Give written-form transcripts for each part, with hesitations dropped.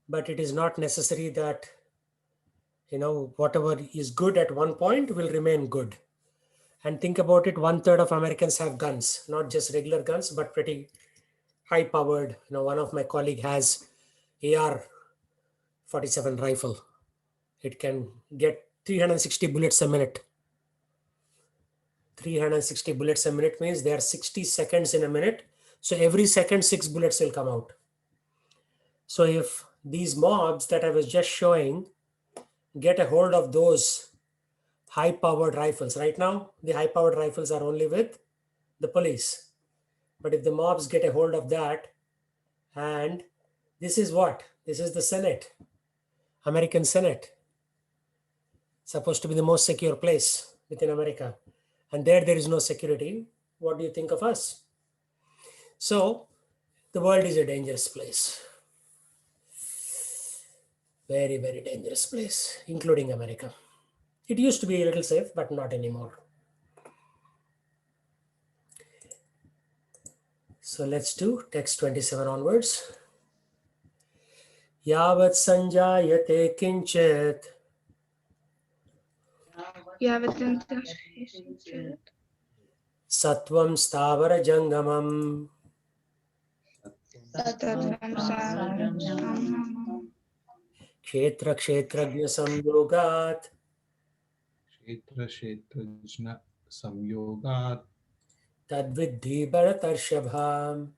but it is not necessary that, whatever is good at one point will remain good. And think about it, 1/3 of Americans have guns, not just regular guns, but pretty high powered. One of my colleague has AR-47 rifle. It can get 360 bullets a minute. 360 bullets a minute means there are 60 seconds in a minute. So every second, 6 bullets will come out. So if these mobs that I was just showing get a hold of those high-powered rifles, right now, the high-powered rifles are only with the police. But if the mobs get a hold of that, and this is what? This is the Senate, American Senate, supposed to be the most secure place within America. And there is no security. What do you think of us? So the world is a dangerous place. Very, very dangerous place, including America. It used to be a little safe, but not anymore. So let's do text 27 onwards. Yavat sanjayate kinchit Satvam stavara jangamam Kshetra kshetrajna samyogat Kshetra samyogat Tadviddhi bharatarshabham.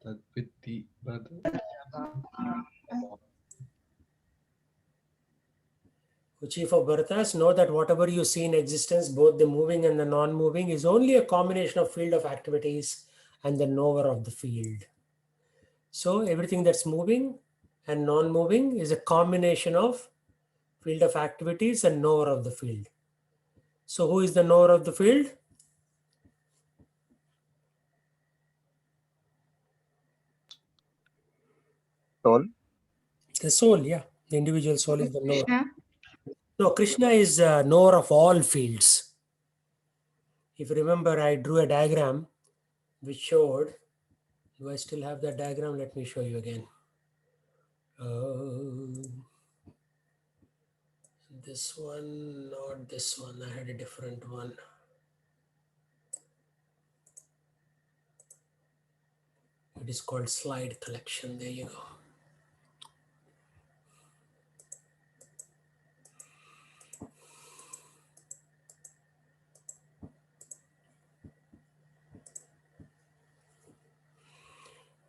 tadvitti O chief of Bharatas, know that whatever you see in existence, both the moving and the non-moving, is only a combination of field of activities and the knower of the field. So everything that's moving and non-moving is a combination of field of activities and knower of the field. So who is the knower of the field? Soul. The soul, yeah. The individual soul is the knower. No, Krishna is knower of all fields. If you remember, I drew a diagram which showed, do I still have that diagram? Let me show you again. This one, not this one. I had a different one. It is called slide collection. There you go.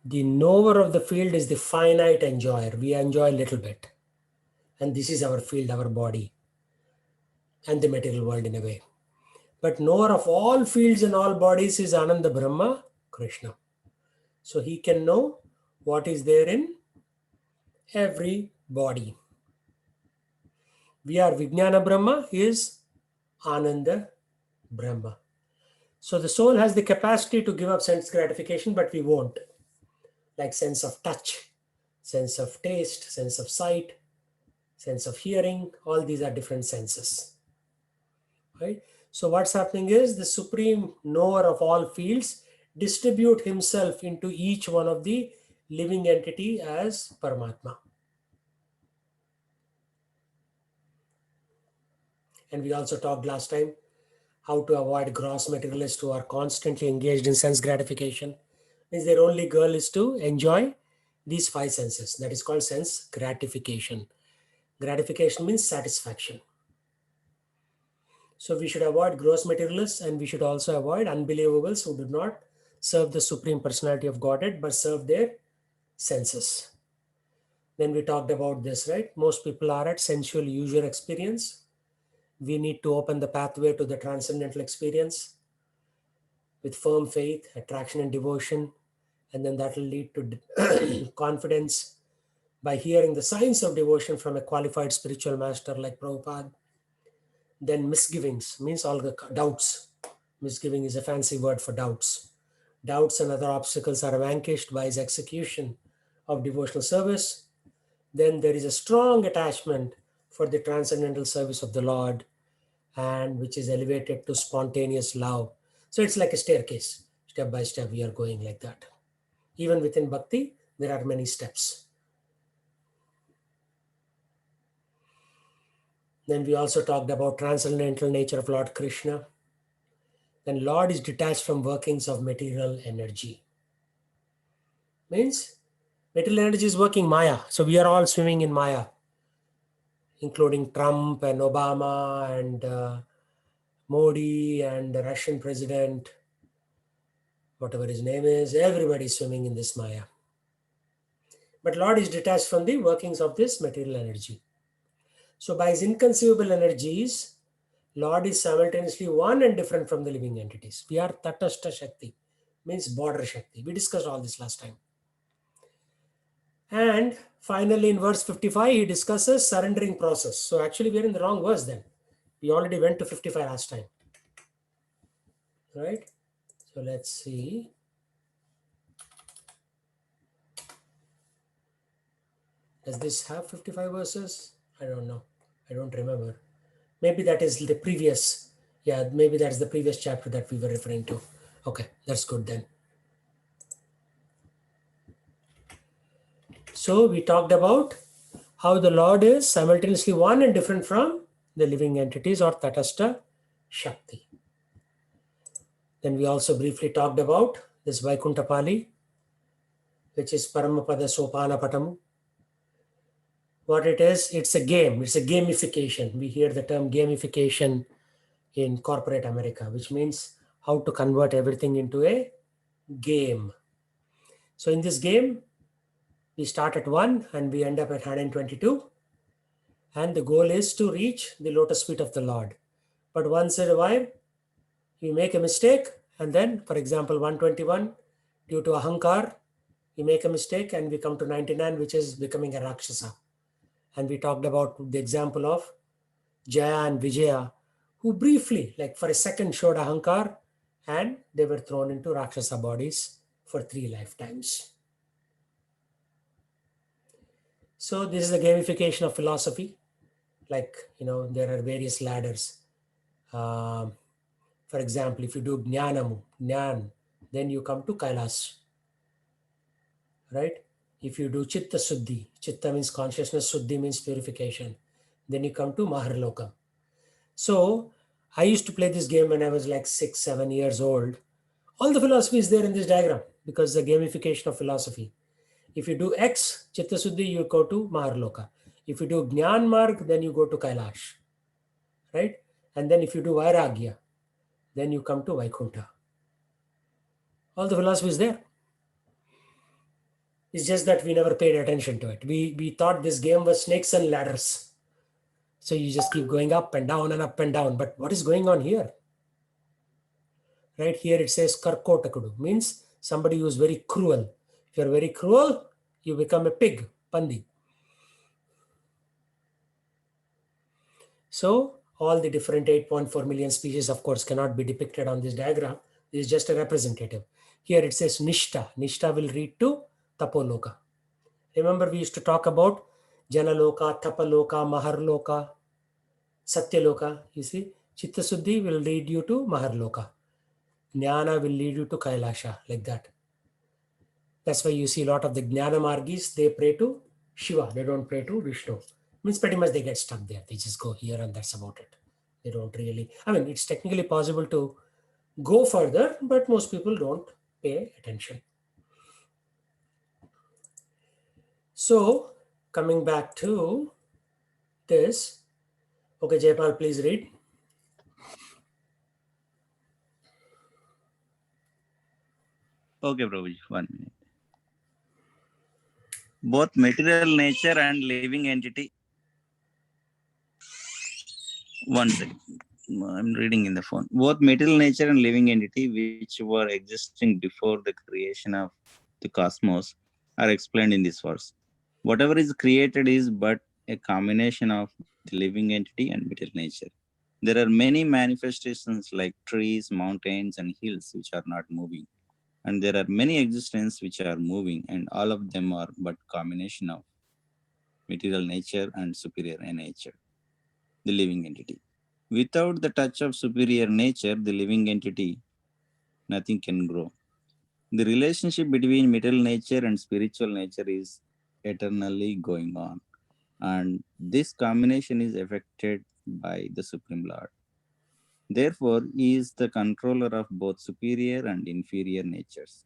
The knower of the field is the finite enjoyer. We enjoy a little bit. And this is our field, our body, and the material world in a way. But knower of all fields and all bodies is Ananda Brahma, Krishna. So he can know what is there in every body. We are Vijnana Brahma, he is Ananda Brahma. So the soul has the capacity to give up sense gratification, but we won't. Like sense of touch, sense of taste, sense of sight, sense of hearing, all these are different senses. Right? So what's happening is the supreme knower of all fields distribute himself into each one of the living entity as Paramatma. And we also talked last time how to avoid gross materialists who are constantly engaged in sense gratification. Means their only goal is to enjoy these 5 senses. That is called sense gratification. Gratification means satisfaction. So we should avoid gross materialists, and we should also avoid unbelievables who do not serve the Supreme Personality of Godhead but serve their senses. Then we talked about this, right? Most people are at sensual usual experience. We need to open the pathway to the transcendental experience with firm faith, attraction, and devotion. And then that will lead to confidence by hearing the signs of devotion from a qualified spiritual master like Prabhupada. Then misgivings means all the doubts. Misgiving is a fancy word for doubts. Doubts and other obstacles are vanquished by his execution of devotional service. Then there is a strong attachment for the transcendental service of the Lord, and which is elevated to spontaneous love. So it's like a staircase. Step by step, we are going like that. Even within bhakti, there are many steps. Then we also talked about transcendental nature of Lord Krishna. Then Lord is detached from workings of material energy. Means material energy is working Maya. So we are all swimming in Maya, including Trump and Obama and Modi and the Russian president, whatever his name is. Everybody is swimming in this Maya. But Lord is detached from the workings of this material energy. So by his inconceivable energies, Lord is simultaneously one and different from the living entities. We are Tatastha Shakti, means border Shakti. We discussed all this last time. And finally, in verse 55, he discusses surrendering process. So actually, we are in the wrong verse then. We already went to 55 last time. Right? So let's see. Does this have 55 verses? I don't know. I don't remember. Maybe that is the previous. Yeah, maybe that's the previous chapter that we were referring to. Okay, that's good then. So we talked about how the Lord is simultaneously one and different from the living entities or Tatastha Shakti. Then we also briefly talked about this Vaikuntha Pali, which is Paramapada Sopana Patamu. What it is, it's a game, it's a gamification. We hear the term gamification in corporate America, which means how to convert everything into a game. So in this game, we start at 1 and we end up at 122. And the goal is to reach the lotus feet of the Lord. But once in a while, you make a mistake, and then, for example, 121, due to ahankar, we make a mistake and we come to 99, which is becoming a Rakshasa. And we talked about the example of Jaya and Vijaya, who briefly, like for a second, showed ahankar and they were thrown into Rakshasa bodies for 3 lifetimes. So this is the gamification of philosophy. Like, there are various ladders. For example, if you do Jnan, then you come to Kailas, right? If you do Chitta Suddhi, Chitta means consciousness, Suddhi means purification, then you come to Maharlokam. So I used to play this game when I was like 6, 7 years old. All the philosophy is there in this diagram because the gamification of philosophy. If you do X, Chitta Suddhi, you go to Maharloka. If you do Jnan Marg, then you go to Kailash, right? And then if you do Vairagya, then you come to Vaikuntha. All the philosophy is there. It's just that we never paid attention to it. We thought this game was snakes and ladders. So you just keep going up and down and up and down. But what is going on here? Right here it says Karkotakudu, means somebody who is very cruel. If you're very cruel, you become a pig, pandi. So all the different 8.4 million species, of course, cannot be depicted on this diagram. This is just a representative. Here it says Nishta. Nishta will read to Tapoloka. Remember, we used to talk about Janaloka, Tapaloka, Maharloka, Satyaloka. You see, Chitta Suddhi will lead you to Maharloka. Jnana will lead you to Kailasha, like that. That's why you see a lot of the Jnana Margis, they pray to Shiva. They don't pray to Vishnu. Means pretty much they get stuck there. They just go here and that's about it. They don't really, it's technically possible to go further, but most people don't pay attention. So coming back to this, okay, Jaypal, please read. Okay, Prabhuji, 1 minute. Both material nature and living entity. One second. I'm reading in the phone. Both material nature and living entity, which were existing before the creation of the cosmos, are explained in this verse. Whatever is created is but a combination of the living entity and material nature. There are many manifestations like trees, mountains, and hills which are not moving. And there are many existences which are moving, and all of them are but combination of material nature and superior nature, the living entity. Without the touch of superior nature, the living entity, nothing can grow. The relationship between material nature and spiritual nature is eternally going on. And this combination is affected by the Supreme Lord. Therefore, he is the controller of both superior and inferior natures.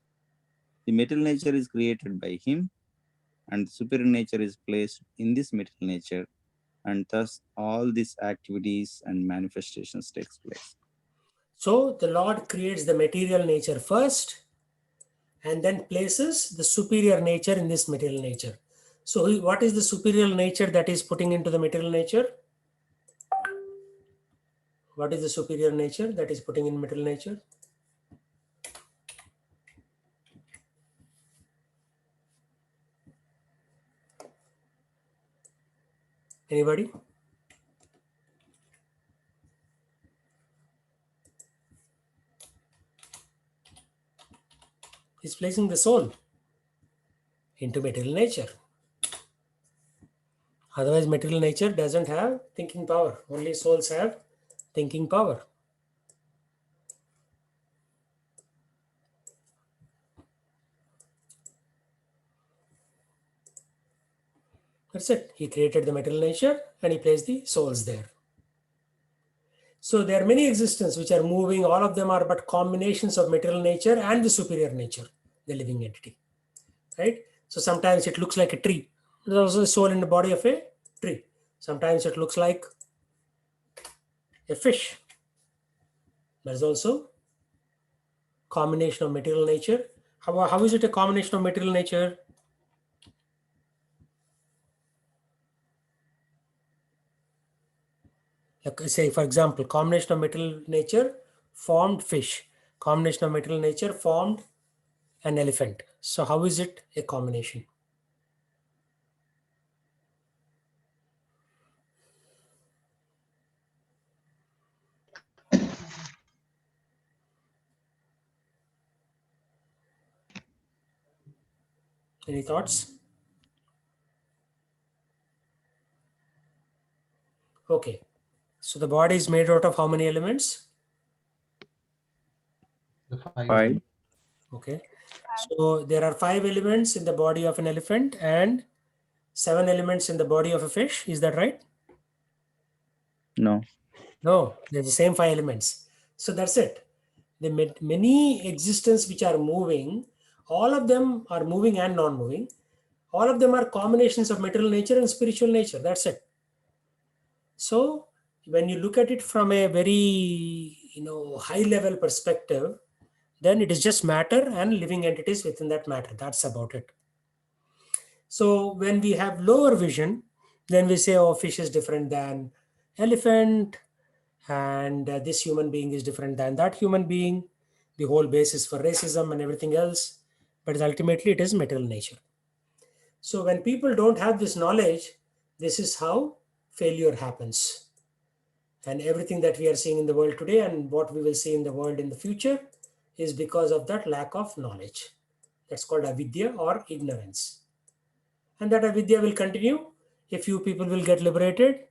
The material nature is created by him, and the superior nature is placed in this material nature, and thus all these activities and manifestations takes place. So the Lord creates the material nature first and then places the superior nature in this material nature. So what is the superior nature that is putting into the material nature? What is the superior nature that is putting in material nature? Anybody? He's placing the soul into material nature. Otherwise, material nature doesn't have thinking power. Only souls have thinking power. That's it. He created the material nature and he placed the souls there. So there are many existences which are moving. All of them are but combinations of material nature and the superior nature, the living entity. Right? So sometimes it looks like a tree. There's also a soul in the body of a tree. Sometimes it looks like a fish. There's also combination of material nature. How is it a combination of material nature? Like say, for example, combination of material nature formed fish. Combination of material nature formed an elephant. So how is it a combination? Any thoughts? Okay. So the body is made out of how many elements? The five. Five. Okay. So there are 5 elements in the body of an elephant and 7 elements in the body of a fish. Is that right? No. No, they're the same 5 elements. So that's it. The many existence which are moving, all of them are moving and non-moving. All of them are combinations of material nature and spiritual nature. That's it. So when you look at it from a very high level perspective, then it is just matter and living entities within that matter. That's about it. So when we have lower vision, then we say, oh, fish is different than elephant, and this human being is different than that human being. The whole basis for racism and everything else, but ultimately it is material nature. So when people don't have this knowledge, this is how failure happens. And everything that we are seeing in the world today and what we will see in the world in the future is because of that lack of knowledge. That's called avidya or ignorance. And that avidya will continue. A few people will get liberated,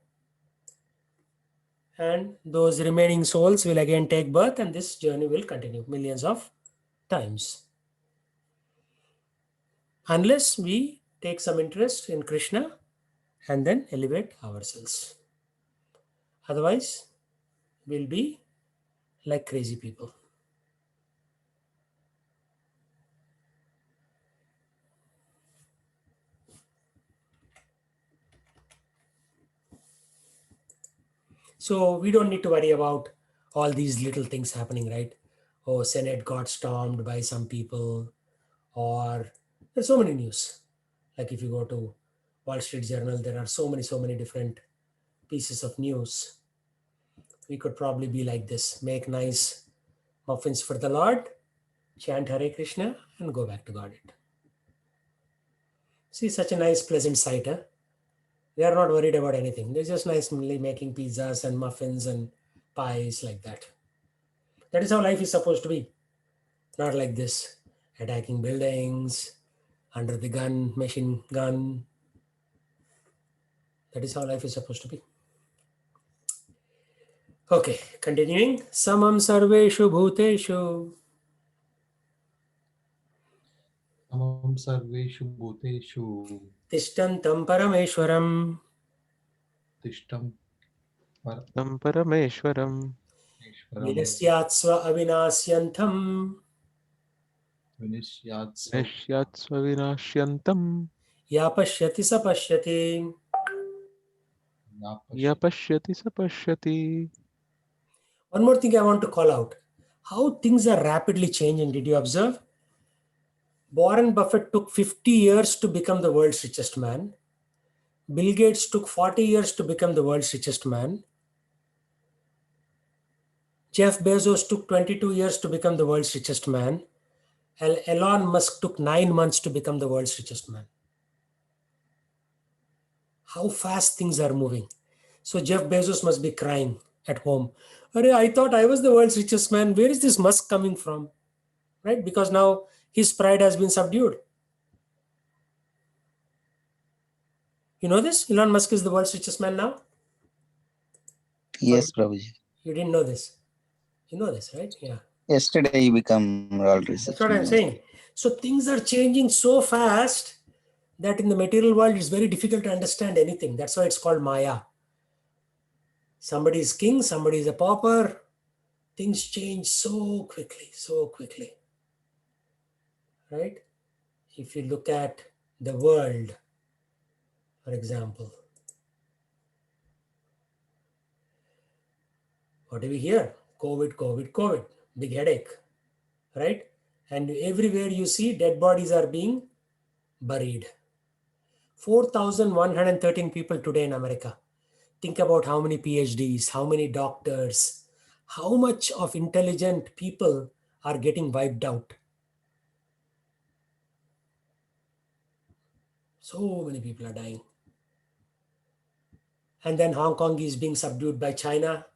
and those remaining souls will again take birth, and this journey will continue millions of times. Unless we take some interest in Krishna and then elevate ourselves. Otherwise, we'll be like crazy people. So we don't need to worry about all these little things happening, right? Oh, Senate got stormed by some people, or there's so many news. Like if you go to Wall Street Journal, there are so many different pieces of news. We could probably be like this: make nice muffins for the Lord, chant Hare Krishna, and go back to Godhead. See, such a nice, pleasant sight, huh? They are not worried about anything. They're just nicely making pizzas and muffins and pies like that. That is how life is supposed to be. Not like this, attacking buildings, under the gun, machine gun. That is how life is supposed to be. Okay, continuing. Samam sarveshu bhuteshu Tamam sarveshu bhuteshu tishtantam parameshwaram tishtam तं परमेश्वरम् Ishwaram विनश्यात्स्व अविनाश्यन्तं Vinishyatso नश्यात् स्वविनाश्यन्तं या पश्यति स पश्यति. य Napashyati. पश्यति स पश्यति. One more thing I want to call out. How things are rapidly changing. Did you observe? Warren Buffett took 50 years to become the world's richest man. Bill Gates took 40 years to become the world's richest man. Jeff Bezos took 22 years to become the world's richest man. Elon Musk took 9 months to become the world's richest man. How fast things are moving. So Jeff Bezos must be crying at home. I thought I was the world's richest man. Where is this Musk coming from? Right? Because now his pride has been subdued. You know this? Elon Musk is the world's richest man now? Yes, Prabhuji. You didn't know this. You know this, right? Yeah. Yesterday you become world That's research what I'm minister. saying. So things are changing so fast that in the material world it's very difficult to understand anything. That's why it's called Maya. Somebody is king, somebody is a pauper. Things change so quickly, so quickly. Right? If you look at the world, for example, what do we hear? COVID, COVID, COVID, big headache, right? And everywhere you see dead bodies are being buried. 4,113 people today in America. Think about how many PhDs, how many doctors, how much of intelligent people are getting wiped out. So many people are dying. And then Hong Kong is being subdued by China.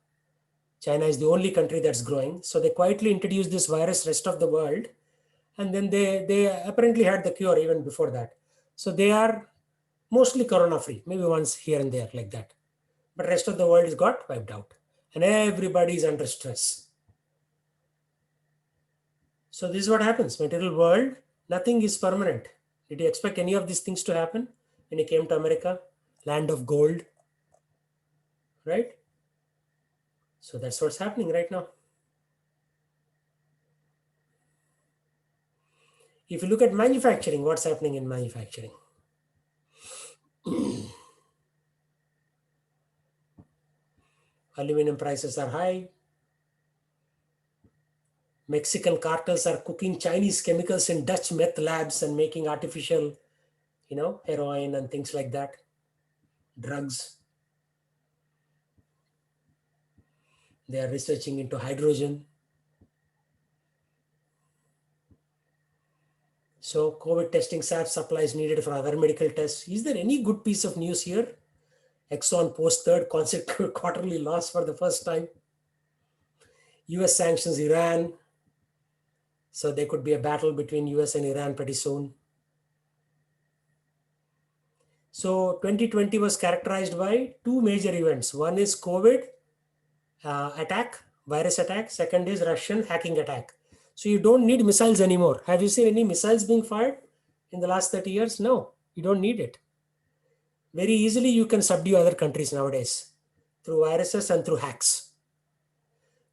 China is the only country that's growing. So they quietly introduced this virus rest of the world. And then they apparently had the cure even before that. So they are mostly corona free, maybe once here and there like that. But rest of the world is got wiped out. And everybody is under stress. So this is what happens. Material world, nothing is permanent. Did you expect any of these things to happen when you came to America? Land of gold, right? So that's what's happening right now. If you look at manufacturing, what's happening in manufacturing? Aluminum prices are high. Mexican cartels are cooking Chinese chemicals in Dutch meth labs and making artificial, heroin and things like that. Drugs. They are researching into hydrogen. So COVID testing SAP supplies needed for other medical tests. Is there any good piece of news here? Exxon post third consecutive quarterly loss for the first time. US sanctions Iran. So there could be a battle between US and Iran pretty soon. So 2020 was characterized by two major events. One is COVID attack, virus attack. Second is Russian hacking attack. So you don't need missiles anymore. Have you seen any missiles being fired in the last 30 years? No, you don't need it. Very easily you can subdue other countries nowadays through viruses and through hacks.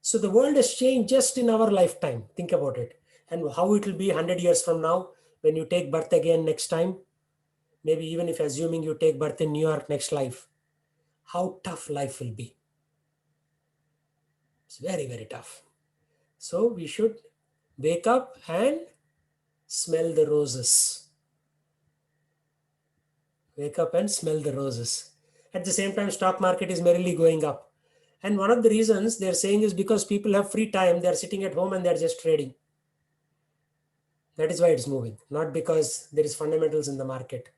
So the world has changed just in our lifetime. Think about it. And how it will be 100 years from now when you take birth again next time. Maybe even if assuming you take birth in New York next life. How tough life will be. It's very, very tough. So we should wake up and smell the roses. Wake up and smell the roses. At the same time, stock market is merrily going up. And one of the reasons they're saying is because people have free time. They're sitting at home and they're just trading. That is why it's moving. Not because there is fundamentals in the market.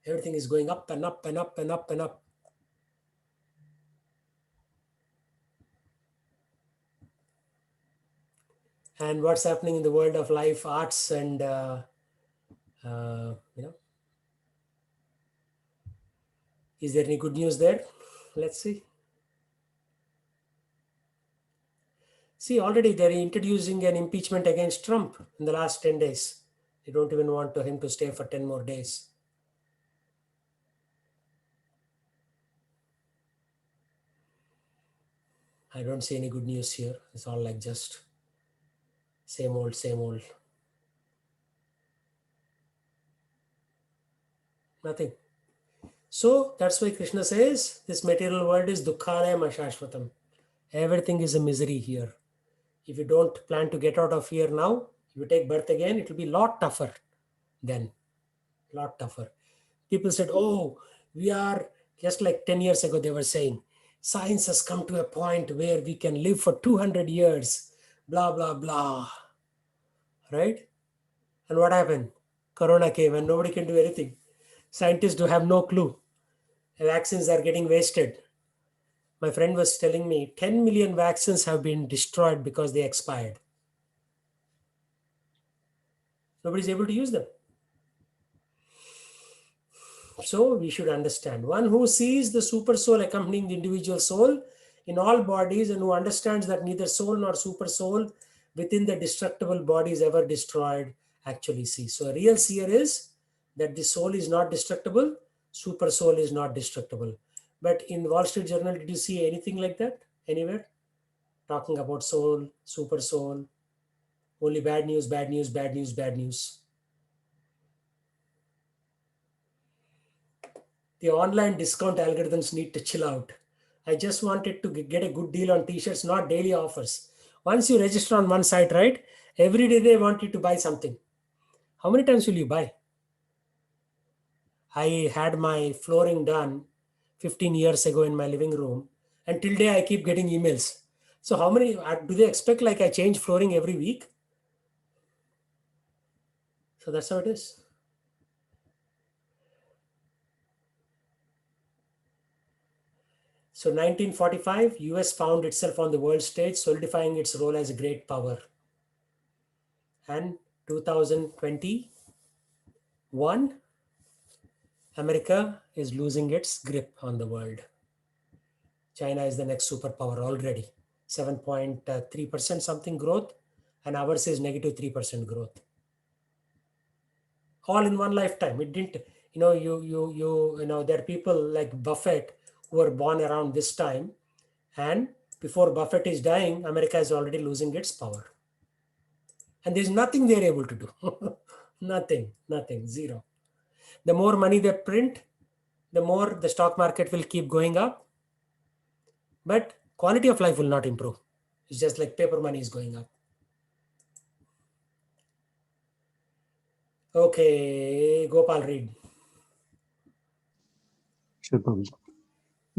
Everything is going up and up and up and up and up. And what's happening in the world of life, arts, and is there any good news there? Let's see. See, already they're introducing an impeachment against Trump in the last 10 days. They don't even want him to stay for 10 more days. I don't see any good news here. It's all like just same old, same old. Nothing. So that's why Krishna says this material world is dukkhanayam ashashvatam. Everything is a misery here. If you don't plan to get out of here now, if you take birth again, it will be a lot tougher then. Lot tougher. People said, oh, we are, just like 10 years ago, they were saying, science has come to a point where we can live for 200 years, blah, blah, blah. Right? And what happened? Corona came and nobody can do anything. Scientists do have no clue. Vaccines are getting wasted. My friend was telling me 10 million vaccines have been destroyed because they expired. Nobody's able to use them. So we should understand. One who sees the super soul accompanying the individual soul in all bodies and who understands that neither soul nor super soul within the destructible body is ever destroyed actually sees. So a real seer is that the soul is not destructible, super soul is not destructible. But in Wall Street Journal, did you see anything like that anywhere? Talking about soul, super soul, only bad news, bad news, bad news, bad news. The online discount algorithms need to chill out. I just wanted to get a good deal on t-shirts, not daily offers. Once you register on one site, right? Every day they want you to buy something. How many times will you buy? I had my flooring done 15 years ago in my living room, and till day I keep getting emails. So how many do they expect like I change flooring every week? So that's how it is. So 1945, US found itself on the world stage, solidifying its role as a great power. And 2021, America is losing its grip on the world. China is the next superpower already. 7.3% something growth, and ours is negative 3% growth. All in one lifetime. It didn't, there are people like Buffett who were born around this time, and before Buffett is dying, America is already losing its power. And there's nothing they're able to do. Nothing, zero. The more money they print, the more the stock market will keep going up, but quality of life will not improve. It's just like paper money is going up. Okay, Gopal, read. Sure, Prabhuji.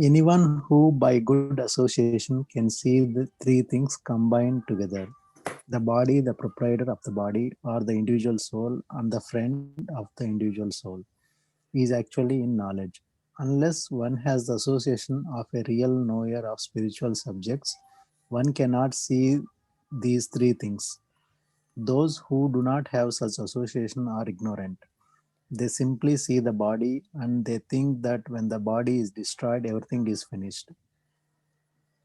Anyone who by good association can see the three things combined together, the body, the proprietor of the body, or the individual soul, and the friend of the individual soul, is actually in knowledge. Unless one has the association of a real knower of spiritual subjects, one cannot see these three things. Those who do not have such association are ignorant. They simply see the body and they think that when the body is destroyed, everything is finished.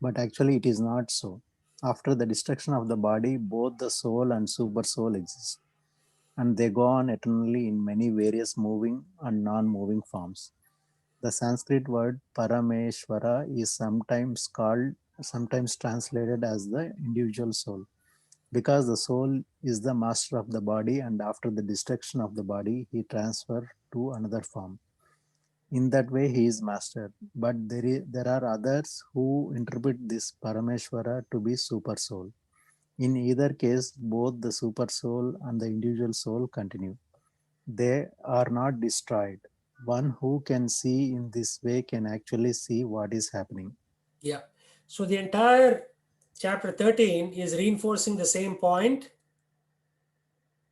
But actually, it is not so. After the destruction of the body, both the soul and super soul exist, and they go on eternally in many various moving and non moving forms. The Sanskrit word Parameshvara is sometimes translated as the individual soul, because the soul is the master of the body, and after the destruction of the body, he transfers to another form. In that way, he is master. But there are others who interpret this Parameshvara to be super soul. In either case, both the super soul and the individual soul continue. They are not destroyed. One who can see in this way can actually see what is happening. Yeah. So the entire chapter 13 is reinforcing the same point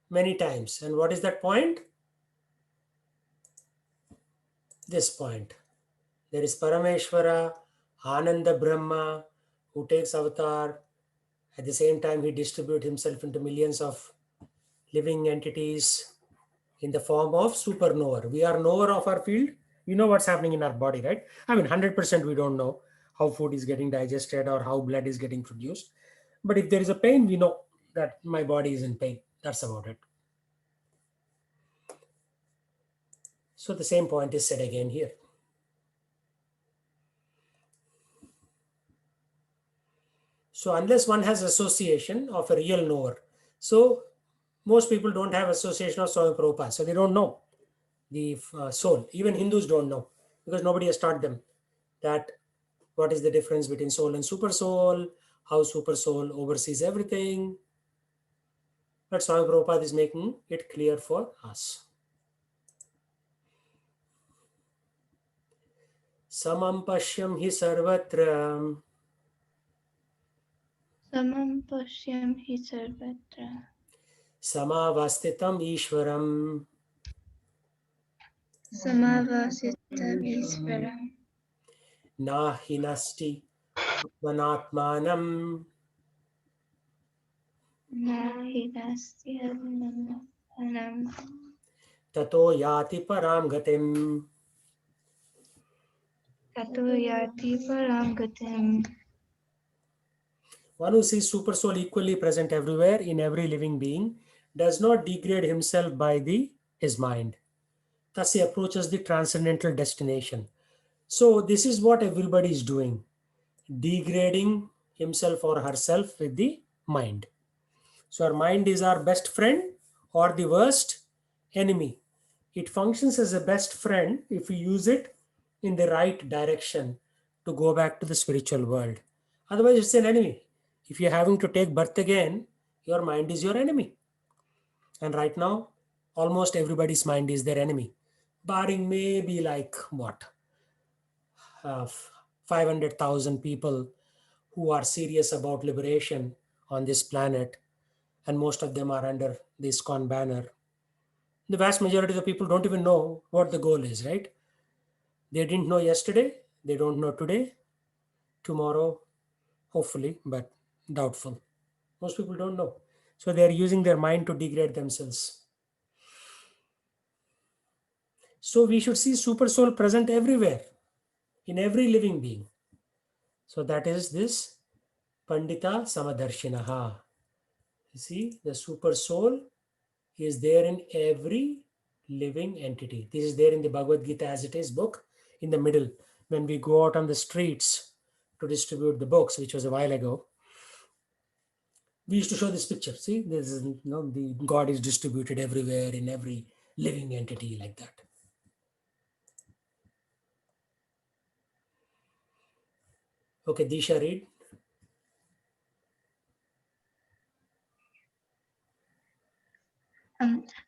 many times. And what is that point? This point. There is Parameshvara, Ananda Brahma, who takes avatar. At the same time, he distributes himself into millions of living entities in the form of supernova. We are knower of our field. We know what's happening in our body, right? I mean, 100% we don't know how food is getting digested or how blood is getting produced. But if there is a pain, we know that my body is in pain. That's about it. So the same point is said again here. So unless one has association of a real knower, so most people don't have association of Swami Prabhupada, so they don't know the soul. Even Hindus don't know because nobody has taught them that what is the difference between soul and super soul, how super soul oversees everything. But Swami Prabhupada is making it clear for us. Samam pashyam hi sarvatra Samam pashyam hi sarvatra. samavastitam ishwaram Samavasitam Ishvaram. na hinasti atmanatmanam Nahi nasti anam. tato yati param gatim. Tato yati param gatim. One who sees super soul equally present everywhere in every living being does not degrade himself by his mind. Thus he approaches the transcendental destination. So this is what everybody is doing, degrading himself or herself with the mind. So our mind is our best friend or the worst enemy. It functions as a best friend if we use it in the right direction to go back to the spiritual world. Otherwise, it's an enemy. If you're having to take birth again, your mind is your enemy. And right now, almost everybody's mind is their enemy, barring maybe like what? 500,000 people who are serious about liberation on this planet, and most of them are under the ISKCON banner. The vast majority of the people don't even know what the goal is, right? They didn't know yesterday, they don't know today, tomorrow, hopefully, but doubtful. Most people don't know. So they are using their mind to degrade themselves. So we should see super soul present everywhere, in every living being. So that is this Pandita Samadarshinaha. You see, the super soul is there in every living entity. This is there in the Bhagavad Gita as it is book in the middle. When we go out on the streets to distribute the books, which was a while ago, we used to show this picture. See, this is, the God is distributed everywhere in every living entity like that. Okay, Disha, read.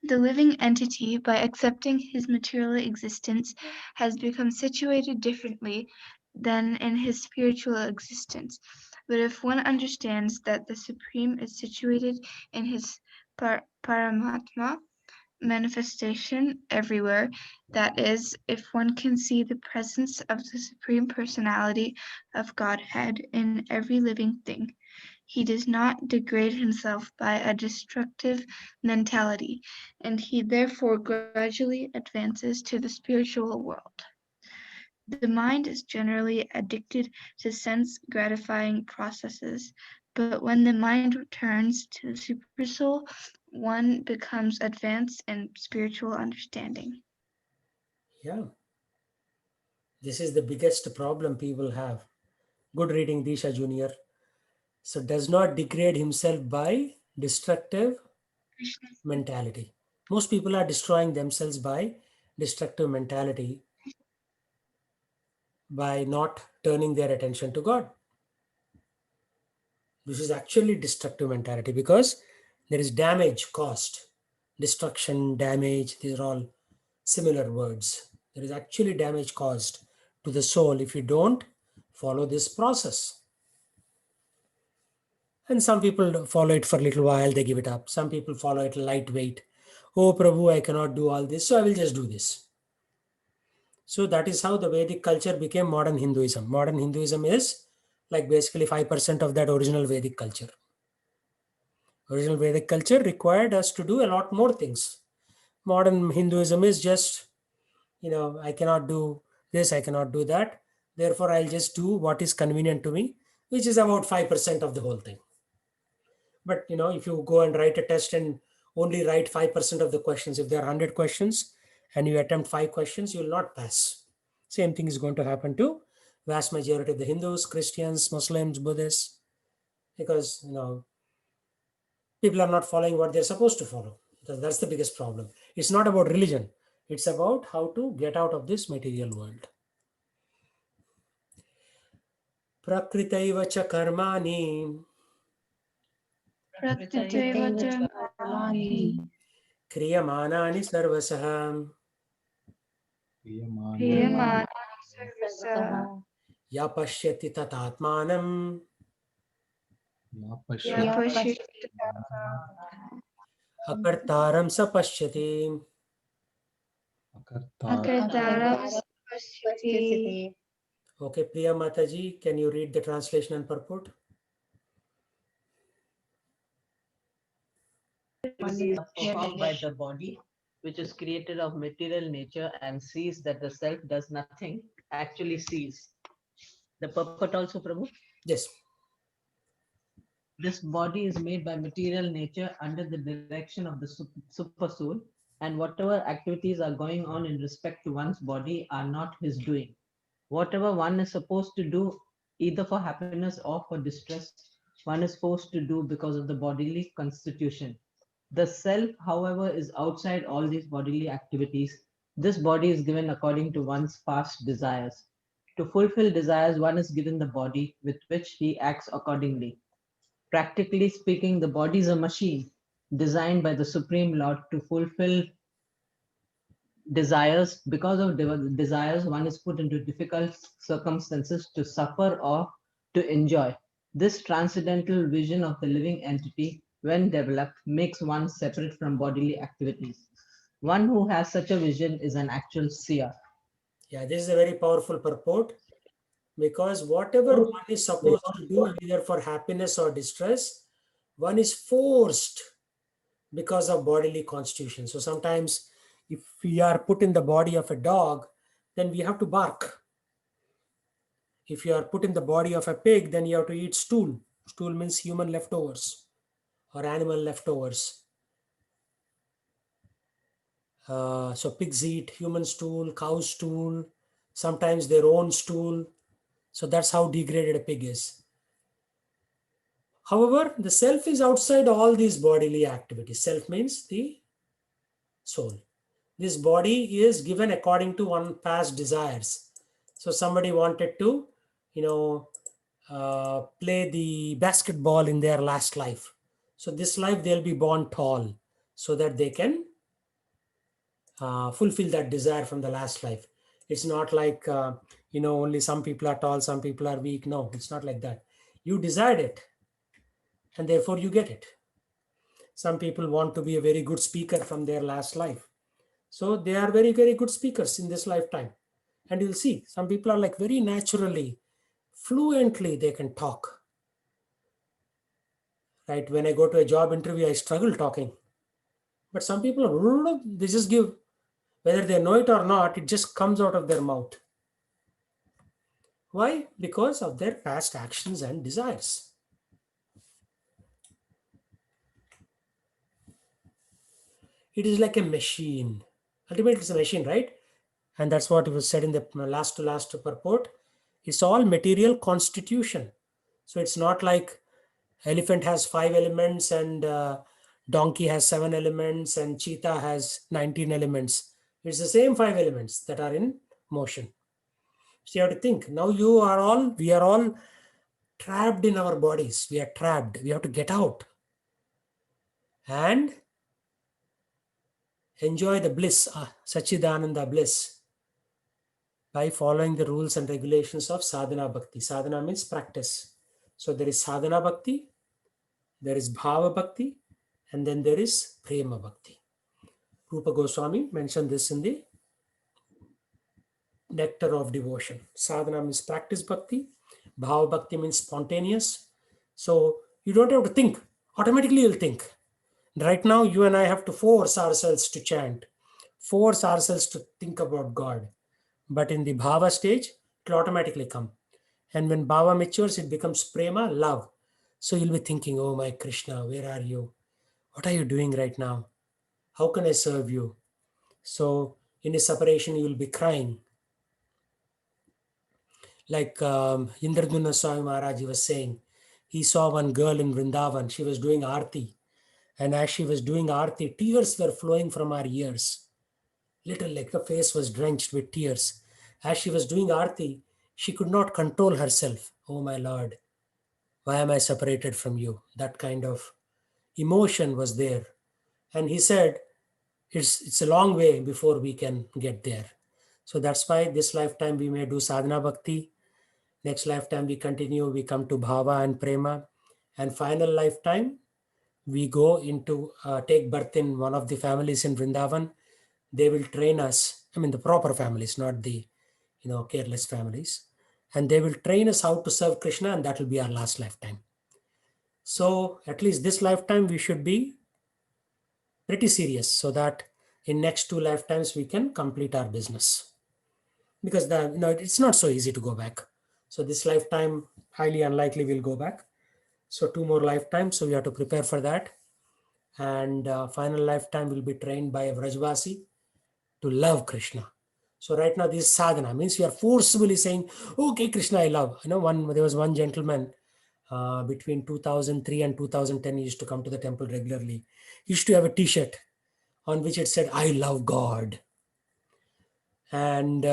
The living entity, by accepting his material existence, has become situated differently than in his spiritual existence. But if one understands that the Supreme is situated in his Paramatma manifestation everywhere, that is, if one can see the presence of the Supreme Personality of Godhead in every living thing, he does not degrade himself by a destructive mentality, and he therefore gradually advances to the spiritual world. The mind is generally addicted to sense-gratifying processes, but when the mind returns to the Supersoul, one becomes advanced in spiritual understanding. Yeah. This is the biggest problem people have. Good reading, Disha Junior. So does not degrade himself by destructive mentality. Most people are destroying themselves by destructive mentality by not turning their attention to God. This is actually destructive mentality because there is damage caused. Destruction, damage, these are all similar words. There is actually damage caused to the soul if you don't follow this process. And some people follow it for a little while, they give it up. Some people follow it lightweight. Oh, Prabhu, I cannot do all this, so I will just do this. So that is how the Vedic culture became modern Hinduism. Modern Hinduism is like basically 5% of that original Vedic culture. Original Vedic culture required us to do a lot more things. Modern Hinduism is just, I cannot do this, I cannot do that. Therefore, I'll just do what is convenient to me, which is about 5% of the whole thing. But if you go and write a test and only write 5% of the questions, if there are 100 questions and you attempt 5 questions, you will not pass. Same thing is going to happen to vast majority of the Hindus, Christians, Muslims, Buddhists. because people are not following what they're supposed to follow. That's the biggest problem. It's not about religion. It's about how to get out of this material world. Prakritaiva cha karmani Prakritaiva dharmani kriyamanani sarvasah kriyamani sarvasa ya pashyati tatatmanam yapashita akartaram sa pashyati. akartaram pasyati. Okay, Priya Mataji, can you read the translation and purport? One is performed by the body, which is created of material nature and sees that the self does nothing, actually sees. The purport also, Prabhu? Yes. This body is made by material nature under the direction of the super soul, and whatever activities are going on in respect to one's body are not his doing. Whatever one is supposed to do, either for happiness or for distress, one is forced to do because of the bodily constitution. The self, however, is outside all these bodily activities. This body is given according to one's past desires. To fulfill desires, one is given the body with which he acts accordingly. Practically speaking, the body is a machine designed by the Supreme Lord to fulfill desires. Because of desires, one is put into difficult circumstances to suffer or to enjoy. This transcendental vision of the living entity, when developed, makes one separate from bodily activities. One who has such a vision is an actual seer. Yeah, this is a very powerful purport, because whatever one is supposed to do, either for happiness or distress, one is forced because of bodily constitution. So sometimes if we are put in the body of a dog, then we have to bark. If you are put in the body of a pig, then you have to eat stool. Stool means human leftovers or animal leftovers. So pigs eat human stool, cow stool, sometimes their own stool. So that's how degraded a pig is. However, the self is outside all these bodily activities. Self means the soul. This body is given according to one past desires. So somebody wanted to, play the basketball in their last life. So this life they'll be born tall so that they can fulfill that desire from the last life. It's not like, only some people are tall, some people are weak. No, it's not like that. You desired it and therefore you get it. Some people want to be a very good speaker from their last life. So they are very, very good speakers in this lifetime. And you'll see some people are like very naturally, fluently, they can talk. Right? When I go to a job interview, I struggle talking. But some people, they just give, whether they know it or not, it just comes out of their mouth. Why? Because of their past actions and desires. It is like a machine. Ultimately, it's a machine, right? And that's what was said in the last to last purport. It's all material constitution. So it's not like elephant has 5 elements and donkey has 7 elements and cheetah has 19 elements. It's the same 5 elements that are in motion. So you have to think. Now we are all trapped in our bodies. We are trapped. We have to get out and enjoy the bliss, Sachidananda bliss, by following the rules and regulations of sadhana bhakti. Sadhana means practice. So there is sadhana bhakti, there is bhava bhakti, and then there is prema bhakti. Rupa Goswami mentioned this in the Nectar of Devotion. Sadhana means practice bhakti, bhava bhakti means spontaneous. So you don't have to think, automatically you'll think. Right now, you and I have to force ourselves to chant, force ourselves to think about God. But in the bhava stage, it will automatically come. And when bhava matures, it becomes prema, love. So you'll be thinking, oh my Krishna, where are you? What are you doing right now? How can I serve you? So in a separation, you will be crying. Like Indraduna Swami Maharaj was saying, he saw one girl in Vrindavan. She was doing Aarti. And as she was doing Aarti, tears were flowing from her ears. Little like the face was drenched with tears. As she was doing Aarti, she could not control herself. Oh my Lord, why am I separated from you? That kind of emotion was there. And he said, it's a long way before we can get there. So that's why this lifetime we may do sadhana bhakti. Next lifetime we continue, we come to bhava and prema. And final lifetime, we go into, take birth in one of the families in Vrindavan. They will train us, I mean the proper families, not the careless families. And they will train us how to serve Krishna, and that will be our last lifetime. So at least this lifetime we should be pretty serious, so that in next 2 lifetimes we can complete our business. Because it's not so easy to go back. So this lifetime, highly unlikely we'll go back. So 2 more lifetimes, so we have to prepare for that. And final lifetime will be trained by a Vrajvasi to love Krishna. So right now this sadhana means we are forcibly saying, okay, Krishna I love. There was one gentleman between 2003 and 2010, he used to come to the temple regularly. He used to have a t-shirt on which it said, I love God. And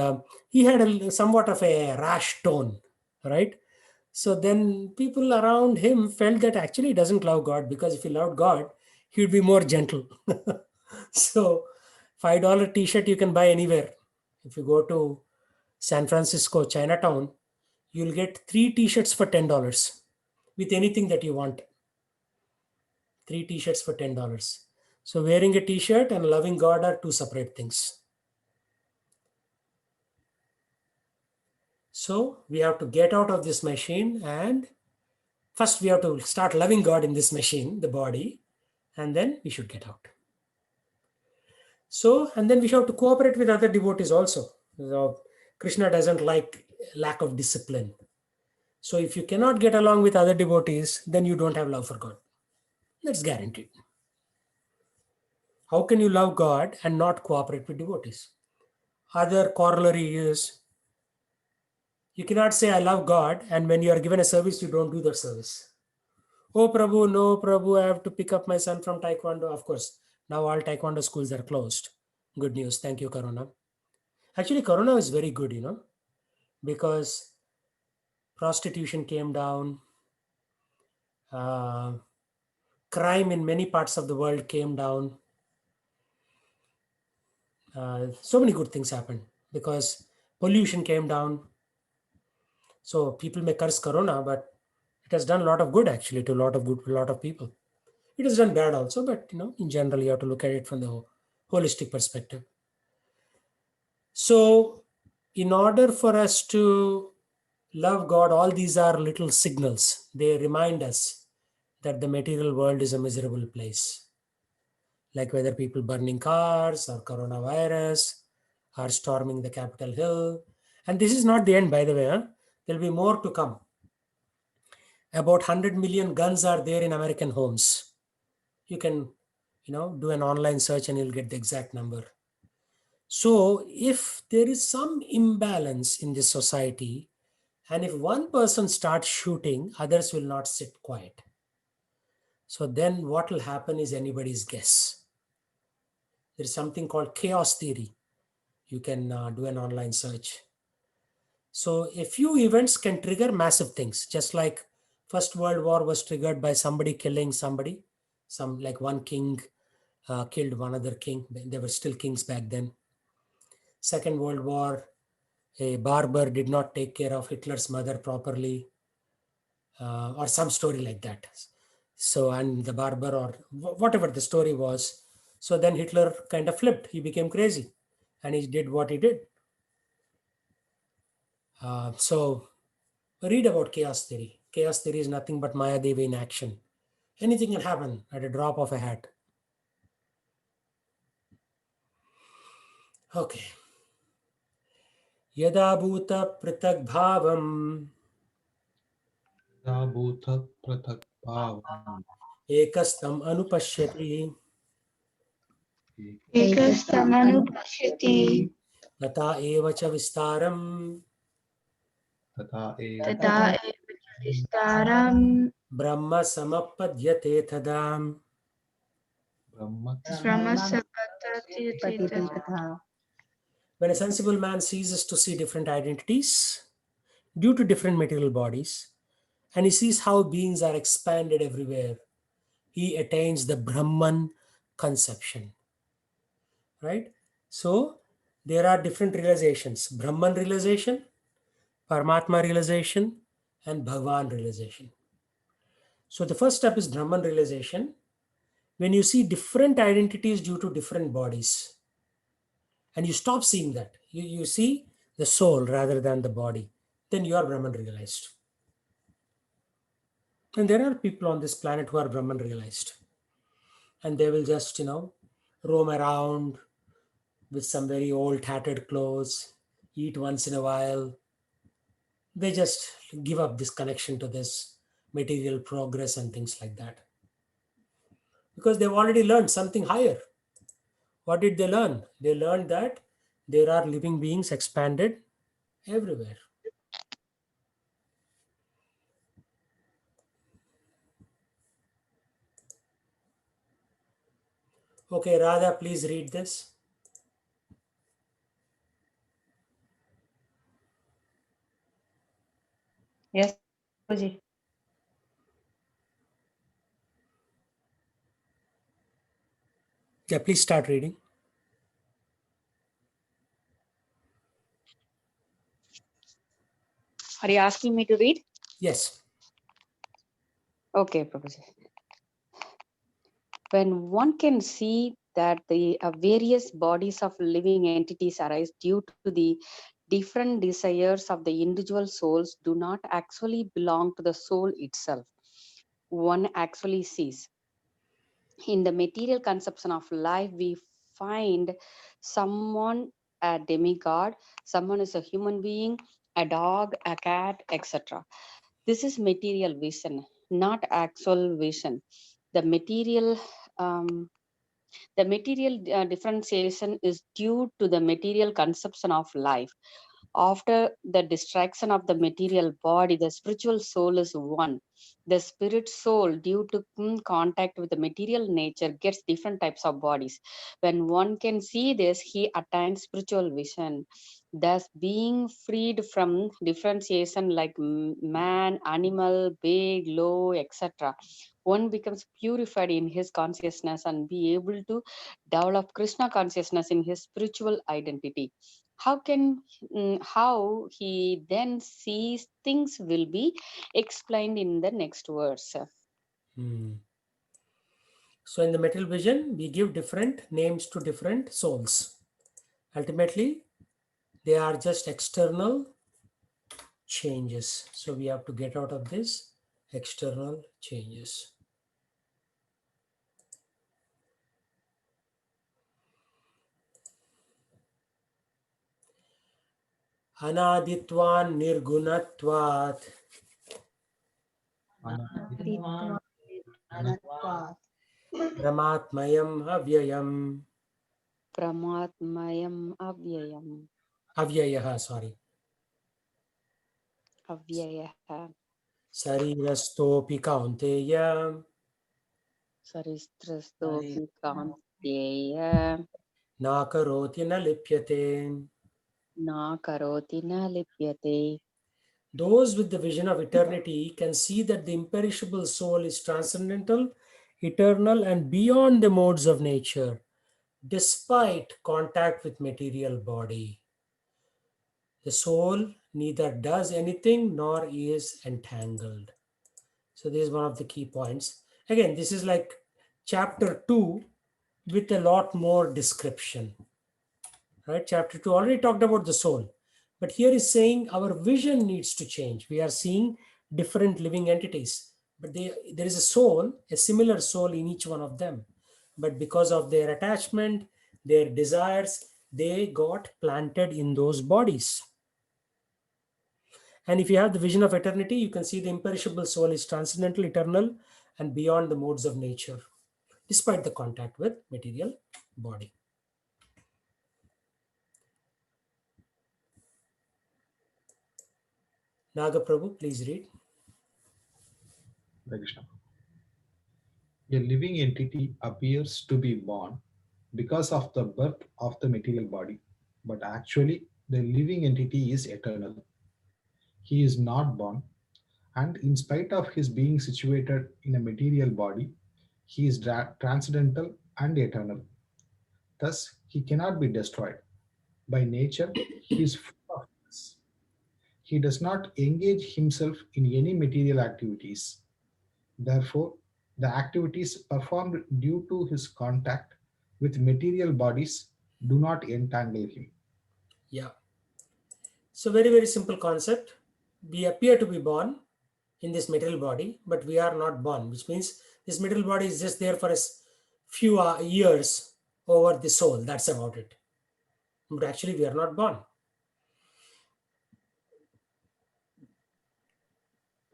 he had somewhat of a rash tone, right? So then people around him felt that actually he doesn't love God, because if he loved God, he would be more gentle. So $5 t-shirt you can buy anywhere. If you go to San Francisco, Chinatown, you'll get 3 t-shirts for $10 with anything that you want. 3 t-shirts for $10. So wearing a t-shirt and loving God are 2 separate things. So we have to get out of this machine, and first we have to start loving God in this machine, the body, and then we should get out. So, and then we have to cooperate with other devotees also. So Krishna doesn't like lack of discipline. So if you cannot get along with other devotees, then you don't have love for God. That's guaranteed. How can you love God and not cooperate with devotees? Other corollary is, you cannot say I love God, and when you are given a service, you don't do that service. Oh Prabhu, no Prabhu, I have to pick up my son from Taekwondo. Of course, now all Taekwondo schools are closed. Good news. Thank you, Corona. Actually, Corona is very good, because prostitution came down, crime in many parts of the world came down. So many good things happened because pollution came down. So people may curse Corona, but it has done a lot of good actually to a lot of people. It has done bad also, but in general, you have to look at it from the holistic perspective. So in order for us to love God, all these are little signals. They remind us that the material world is a miserable place. Like whether people burning cars or coronavirus or storming the Capitol Hill. And this is not the end, by the way. There'll be more to come. About 100 million guns are there in American homes. You can, do an online search and you'll get the exact number. So if there is some imbalance in this society, and if one person starts shooting, others will not sit quiet. So then what will happen is anybody's guess. There is something called chaos theory. You can do an online search. So a few events can trigger massive things, just like First World War was triggered by somebody killing somebody. Like one king killed one other king. There were still kings back then. Second World War, a barber did not take care of Hitler's mother properly, or some story like that. So, and the barber, or whatever the story was. So then Hitler kind of flipped. He became crazy and he did what he did. So read about chaos theory. Chaos theory is nothing but Maya Devi in action. Anything can happen at a drop of a hat. Okay. Yada bhuta pratak bhavam भूत पृथक् भावम् ekastam anupashyati Ekastamanupashyati tata eva cha vistaram तथा एव tata Vistaram Brahma samapadyate tadam. Brahma Brahma Sapatati Tita. When a sensible man ceases to see different identities due to different material bodies, and he sees how beings are expanded everywhere, he attains the Brahman conception. Right? So there are different realizations: Brahman realization, Paramatma realization, and Bhagavan realization. So the first step is Brahman realization. When you see different identities due to different bodies, and you stop seeing that, you see the soul rather than the body, then you are Brahman realized. And there are people on this planet who are Brahman realized. And they will just, roam around with some very old tattered clothes, eat once in a while. They just give up this connection to this material progress and things like that. Because they've already learned something higher. What did they learn? They learned that there are living beings expanded everywhere. Okay, Radha, please read this. Yes, Guruji. Yeah, please start reading. Are you asking me to read? Yes. Okay, Prabhuji. When one can see that the various bodies of living entities arise due to the different desires of the individual souls do not actually belong to the soul itself. One actually sees. In the material conception of life, we find someone a demigod, someone is a human being, a dog, a cat, etc. This is material vision, not actual vision. The material um, differentiation is due to the material conception of life. After the distraction of the material body, the spiritual soul is one. The spirit soul, due to contact with the material nature, gets different types of bodies. When one can see this, he attains spiritual vision. Thus, being freed from differentiation like man, animal, big, low, etc., one becomes purified in his consciousness and be able to develop Krishna consciousness in his spiritual identity. How he then sees things will be explained in the next verse. So in the material vision, we give different names to different souls. Ultimately, they are just external changes. So we have to get out of this external changes. Anaditwan nirgunatvat Pramatmayam avyayam. Pramatmayam avyayam. Avyayaha, sorry. Avyayaha. Sarirastopi kaunteya Saristrastopi kanteya. na karoti na lipyate. Na karoti na lipyate. Those with the vision of eternity can see that the imperishable soul is transcendental, eternal, and beyond the modes of nature, despite contact with material body. The soul neither does anything nor is entangled. So this is one of the key points. Again, this is like chapter 2 with a lot more description. Right? Chapter 2 already talked about the soul. But here is saying our vision needs to change. We are seeing different living entities. But there is a soul, a similar soul in each one of them. But because of their attachment, their desires, they got planted in those bodies. And if you have the vision of eternity, you can see the imperishable soul is transcendental, eternal, and beyond the modes of nature, despite the contact with material body. Naga Prabhu, please read. Hare Krishna. A living entity appears to be born because of the birth of the material body, but actually, the living entity is eternal. He is not born, and in spite of his being situated in a material body, he is transcendental and eternal. Thus, he cannot be destroyed. By nature, he is full of this. He does not engage himself in any material activities. Therefore, the activities performed due to his contact with material bodies do not entangle him. Yeah. So very, very simple concept. We appear to be born in this material body, but we are not born, which means this material body is just there for a few years over the soul. That's about it. But actually, we are not born.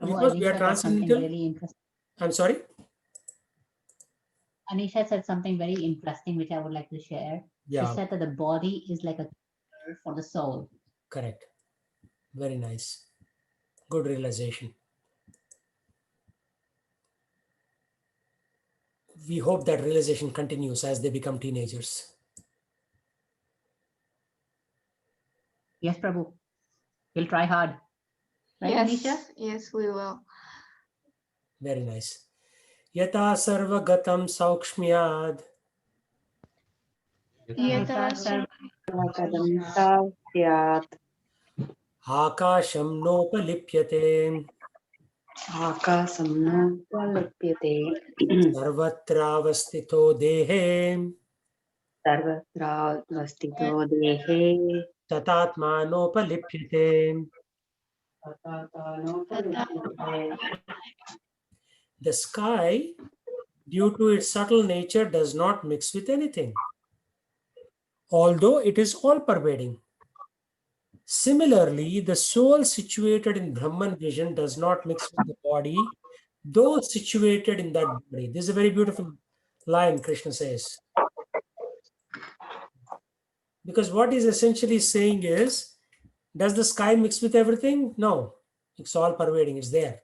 Because we are Anisha said something transcendental. really interesting. I'm sorry? Anisha said something very interesting, which I would like to share. Yeah. She said that the body is like a cure for the soul. Correct. Very nice. Good realization. We hope that realization continues as they become teenagers. Yes, Prabhu. We'll try hard. Right, Yes, Anisha? yes, we will. Very nice. Yata sarvagatam saukshmyad Yata Sarvakadam sasyat akasham nopalipyate akasam nopalipyate sarvatravastito dehe sarvatra vastito dehe tatatma nopalipyate. The sky, due to its subtle nature, does not mix with anything, although it is all pervading. Similarly, the soul situated in Brahman vision does not mix with the body, though situated in that body. This is a very beautiful line Krishna says. Because what he's essentially saying is, does the sky mix with everything? No, it's all pervading, it's there.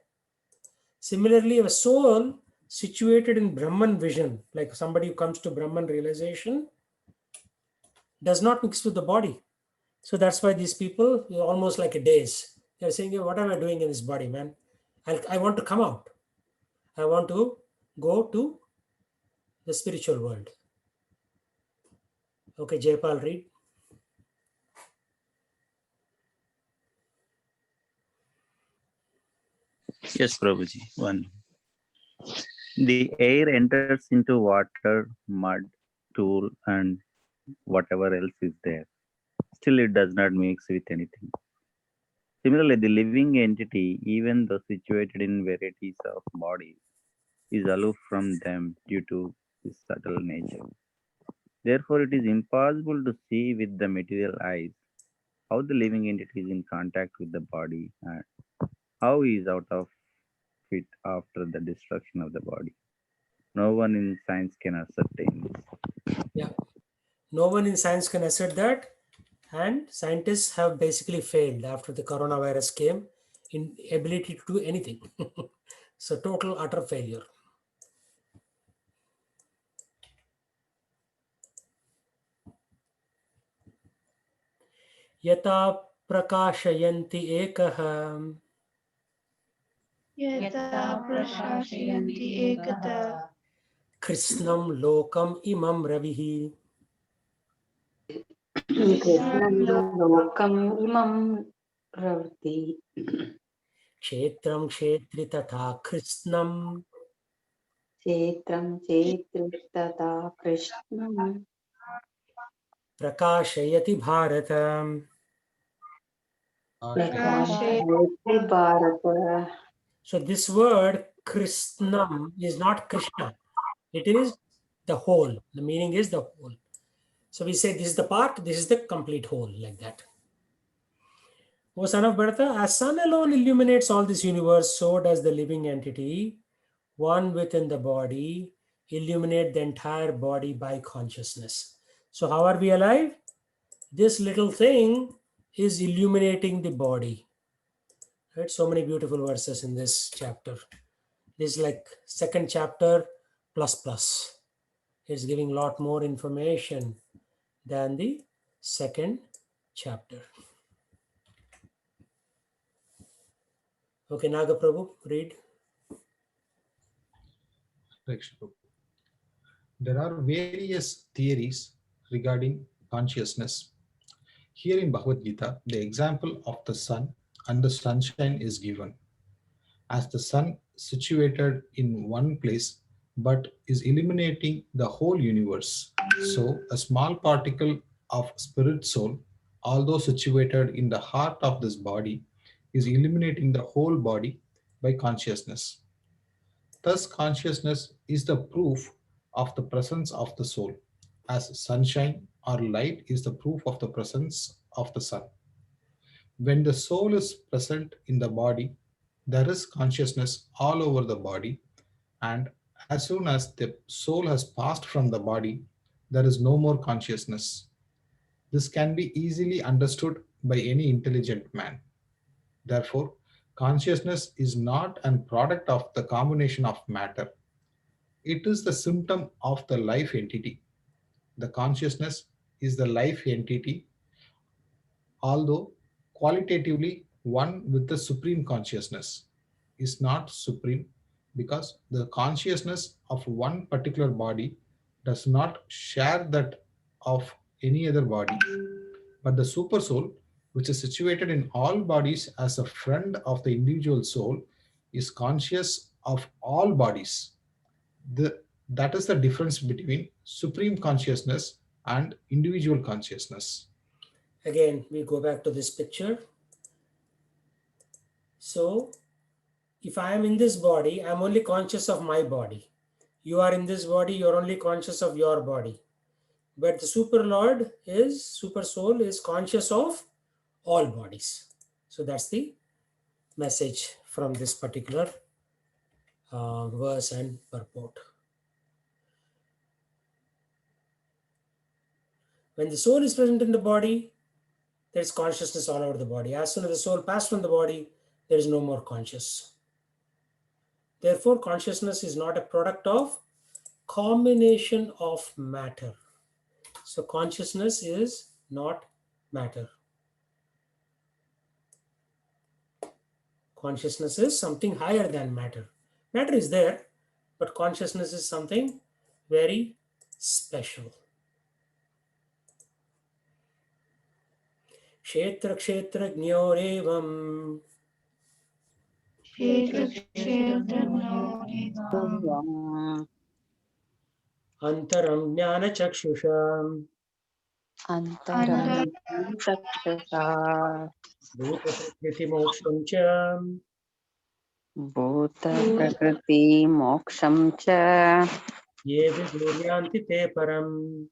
Similarly, a soul situated in Brahman vision, like somebody who comes to Brahman realization, does not mix with the body. So that's why these people, almost like a daze. They're saying, what am I doing in this body, man? I want to come out. I want to go to the spiritual world. Okay, Jaypal, read. Yes, Prabhuji. One. The air enters into water, mud, tool, and whatever else is there. Still, it does not mix with anything. Similarly, the living entity, even though situated in varieties of bodies, is aloof from them due to its subtle nature. Therefore, it is impossible to see with the material eyes how the living entity is in contact with the body and how he is out of it after the destruction of the body. No one in science can ascertain this. Yeah. No one in science can assert that. And scientists have basically failed after the coronavirus came in ability to do anything. So total, utter failure. Yata prakashayanti ekah Yata prashashayanti ekata krishnam lokam imam ravihi. Krishnam lokam imam ravati Kshetram kshetri tatha krishnam kshetram kshetritata krishnam prakashayati bharata. prakashayati bharata. So this word krishnam is not Krishna. It is the whole. The meaning is the whole. So we say this is the part, this is the complete whole, like that. O son of Bharata, as sun alone illuminates all this universe, so does the living entity, one within the body, illuminate the entire body by consciousness. So how are we alive? This little thing is illuminating the body. Right? So many beautiful verses in this chapter. This is like second chapter plus plus. It's giving a lot more information than the second chapter. Okay, Naga Prabhu, read. There are various theories regarding consciousness. Here in Bhagavad Gita, the example of the sun and the sunshine is given. As the sun situated in one place but is illuminating the whole universe. So, a small particle of spirit soul, although situated in the heart of this body, is illuminating the whole body by consciousness. Thus, consciousness is the proof of the presence of the soul, as sunshine or light is the proof of the presence of the sun. When the soul is present in the body, there is consciousness all over the body, and as soon as the soul has passed from the body, there is no more consciousness. This can be easily understood by any intelligent man. Therefore, consciousness is not a product of the combination of matter. It is the symptom of the life entity. The consciousness is the life entity, although qualitatively one with the supreme consciousness is not supreme because the consciousness of one particular body does not share that of any other body. But the super soul, which is situated in all bodies as a friend of the individual soul, is conscious of all bodies. That is the difference between supreme consciousness and individual consciousness. Again, we go back to this picture. So, if I am in this body, I'm only conscious of my body. You are in this body, you're only conscious of your body. But the super lord is, super soul is conscious of all bodies. So that's the message from this particular verse and purport. When the soul is present in the body, there is consciousness all over the body. As soon as the soul passes from the body, there is no more conscious. Therefore, consciousness is not a product of combination of matter. So consciousness is not matter. Consciousness is something higher than matter. Matter is there, but consciousness is something very special. Kshetra kshetra jnyorevam antaram jnana chakshusha Antaram Chakshasa bhuta prakriti moksham cha Bhuta Prakriti Moksham Cha ye viduryanti te param.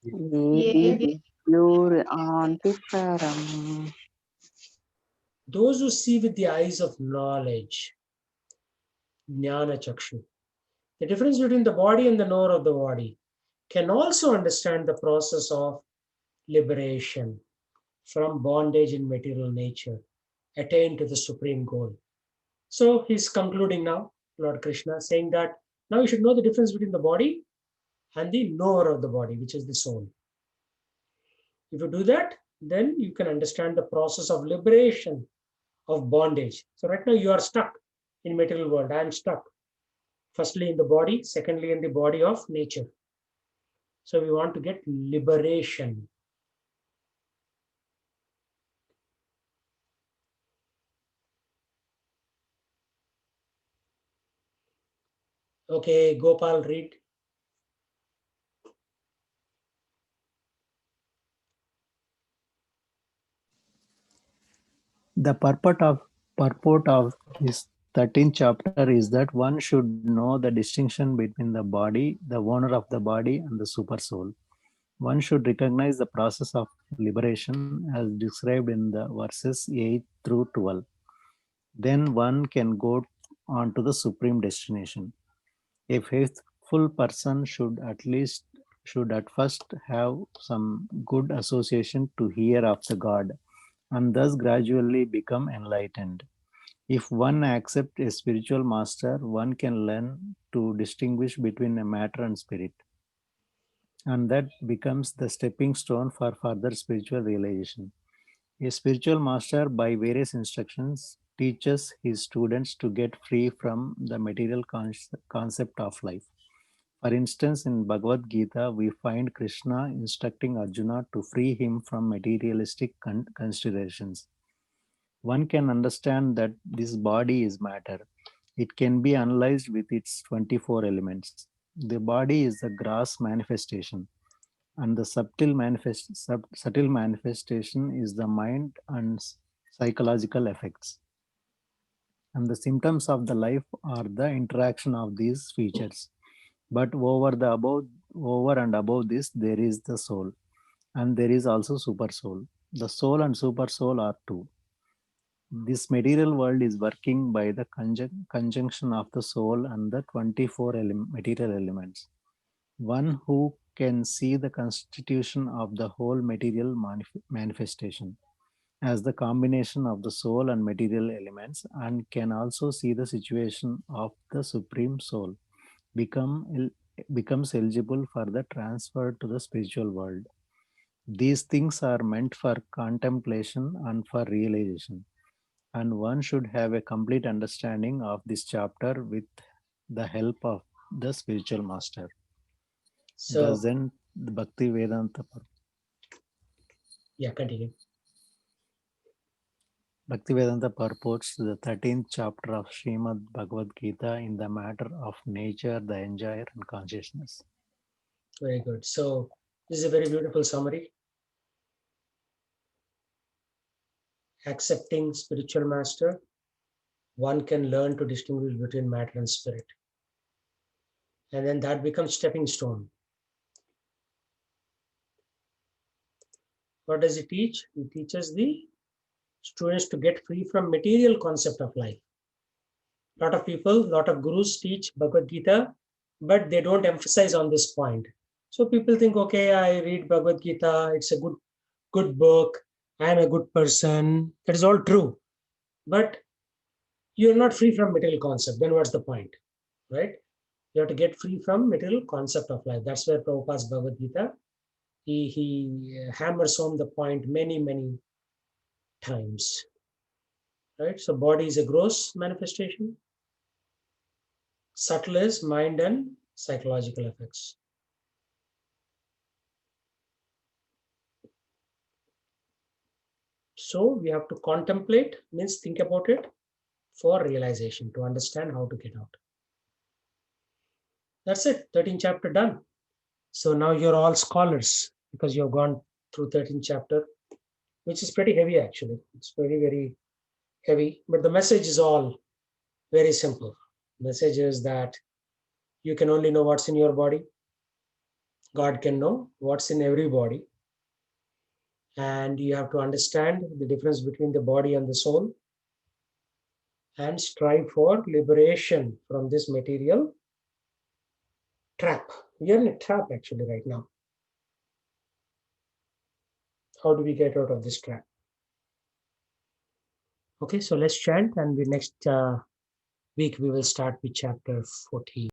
Yevi Vidyur Antiparam. Those who see with the eyes of knowledge, jnana chakshu, the difference between the body and the knower of the body, can also understand the process of liberation from bondage in material nature, attain to the supreme goal. So he's concluding now, Lord Krishna, saying that now you should know the difference between the body and the knower of the body, which is the soul. If you do that, then you can understand the process of liberation of bondage. So right now you are stuck in material world. I am stuck. Firstly in the body, secondly in the body of nature. So we want to get liberation. Okay, Gopal, read. The purport of this 13th chapter is that one should know the distinction between the body, the owner of the body, and the super soul. One should recognize the process of liberation as described in the verses 8 through 12. Then one can go on to the supreme destination. A faithful person should at first have some good association to hear of the God, and thus gradually become enlightened. If one accepts a spiritual master, one can learn to distinguish between a matter and spirit. And that becomes the stepping stone for further spiritual realization. A spiritual master, by various instructions, teaches his students to get free from the material concept of life. For instance, in Bhagavad Gita, we find Krishna instructing Arjuna to free him from materialistic considerations. One can understand that this body is matter. It can be analyzed with its 24 elements. The body is the gross manifestation, and the subtle manifestation is the mind and psychological effects. And the symptoms of the life are the interaction of these features. But over and above this, there is the soul, and there is also super soul. The soul and super soul are two. This material world is working by the conjunction of the soul and the 24 material elements. One who can see the constitution of the whole material manifestation as the combination of the soul and material elements, and can also see the situation of the supreme soul, becomes eligible for the transfer to the spiritual world. These things are meant for contemplation and for realization, and one should have a complete understanding of this chapter with the help of the spiritual master. So, Thus then, the Bhakti Vedanta yeah, continue. Bhaktivedanta purports the 13th chapter of Srimad Bhagavad Gita in the matter of nature, the enjoyer, and consciousness. Very good. So this is a very beautiful summary. Accepting spiritual master, one can learn to distinguish between matter and spirit. And then that becomes stepping stone. What does he teach? He teaches the students to get free from material concept of life. A lot of people, a lot of gurus teach Bhagavad Gita, but they don't emphasize on this point. So people think, okay, I read Bhagavad Gita, it's a good book, I'm a good person. That is all true. But you're not free from material concept. Then what's the point, right? You have to get free from material concept of life. That's where Prabhupada's Bhagavad Gita, he hammers home the point many times, right? So body is a gross manifestation. Subtle is mind and psychological effects. So we have to contemplate, means think about it, for realization, to understand how to get out. That's it, 13th chapter done. So now you're all scholars because you've gone through 13th chapter, which is pretty heavy actually. It's very heavy, but the message is all very simple. The message is that you can only know what's in your body. God can know what's in every body. And you have to understand the difference between the body and the soul and strive for liberation from this material trap. We are in a trap actually right now. How do we get out of this trap? Okay, so let's chant, and the next week we will start with chapter 14.